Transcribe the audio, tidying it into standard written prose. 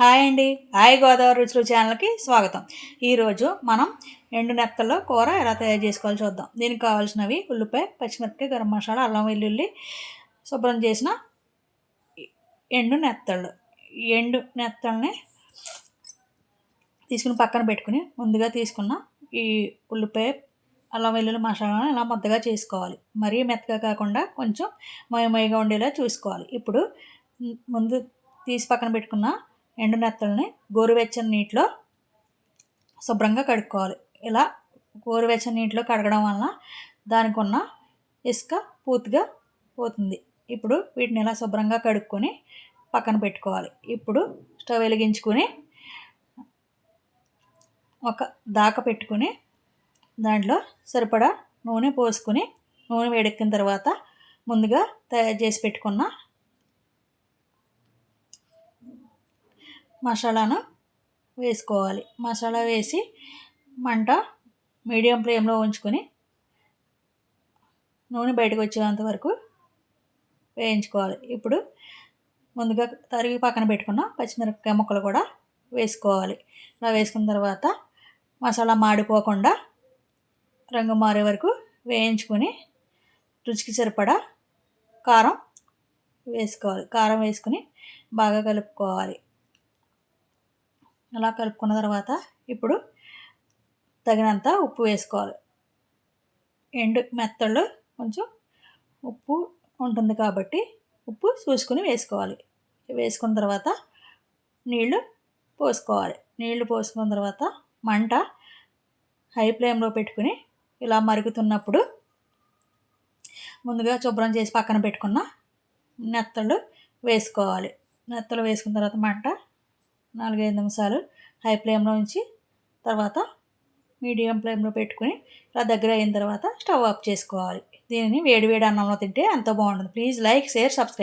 Hi అండి. Hi Godavari రుచులు ఛానల్కి స్వాగతం. ఈరోజు మనం ఎండు నెత్తల్లో కూర ఎలా తయారు చేసుకోవాలో చూద్దాం. దీనికి కావాల్సినవి ఉల్లిపాయ, పచ్చిమిరపకాయ, గరం మసాలా, అల్లం వెల్లుల్లి, శుభ్రం చేసిన ఎండు నెత్తళ్ళు. ఎండు నెత్తల్ని తీసుకుని పక్కన పెట్టుకుని ముందుగా తీసుకున్న ఈ ఉల్లిపాయ, అల్లం వెల్లుల్లి మసాలాను ఇలా ముద్దగా చేసుకోవాలి. మరీ మెత్తగా కాకుండా కొంచెం మొయ్యగా ఉండేలా చూసుకోవాలి. ఇప్పుడు ముందు తీసి పక్కన పెట్టుకున్న ఎండు నెత్తల్ని గోరువెచ్చని నీటిలో శుభ్రంగా కడుక్కోవాలి. ఇలా గోరువెచ్చని నీటిలో కడగడం వలన దానికి ఉన్న ఇసుక పూర్తిగా పోతుంది. ఇప్పుడు వీటిని ఇలా శుభ్రంగా కడుక్కొని పక్కన పెట్టుకోవాలి. ఇప్పుడు స్టవ్ వెలిగించుకొని ఒక దాక పెట్టుకుని దాంట్లో సరిపడా నూనె పోసుకొని నూనె వేడెక్కిన తర్వాత ముందుగా తయారు చేసి పెట్టుకున్న మసాలాను వేసుకోవాలి. మసాలా వేసి మంట మీడియం ఫ్లేమ్లో ఉంచుకొని నూనె బయటకు వచ్చేంత వరకు వేయించుకోవాలి. ఇప్పుడు ముందుగా తరిగి పక్కన పెట్టుకున్న పచ్చిమిరపకాయ ముక్కలు కూడా వేసుకోవాలి. ఇలా వేసుకున్న తర్వాత మసాలా మాడిపోకుండా రంగు మారే వరకు వేయించుకొని రుచికి సరిపడా కారం వేసుకోవాలి. కారం వేసుకుని బాగా కలుపుకోవాలి. అలా కలుపుకున్న తర్వాత ఇప్పుడు తగినంత ఉప్పు వేసుకోవాలి. ఎండు మెత్తళ్ళు కొంచెం ఉప్పు ఉంటుంది కాబట్టి ఉప్పు చూసుకుని వేసుకోవాలి. వేసుకున్న తర్వాత నీళ్లు పోసుకోవాలి. నీళ్లు పోసుకున్న తర్వాత మంట హై ఫ్లేమ్లో పెట్టుకుని ఇలా మరుగుతున్నప్పుడు ముందుగా శుభ్రం చేసి పక్కన పెట్టుకున్న నెత్తళ్ళు వేసుకోవాలి. నెత్తలు వేసుకున్న తర్వాత మంట 4-5 నిమిషాలు హై ఫ్లేమ్లో ఉంచి తర్వాత మీడియం ఫ్లేమ్లో పెట్టుకుని ఇలా దగ్గర అయిన తర్వాత స్టవ్ ఆఫ్ చేసుకోవాలి. దీనిని వేడి వేడి అన్నంలో తింటే ఎంతో బాగుంటుంది. Please like, share, subscribe.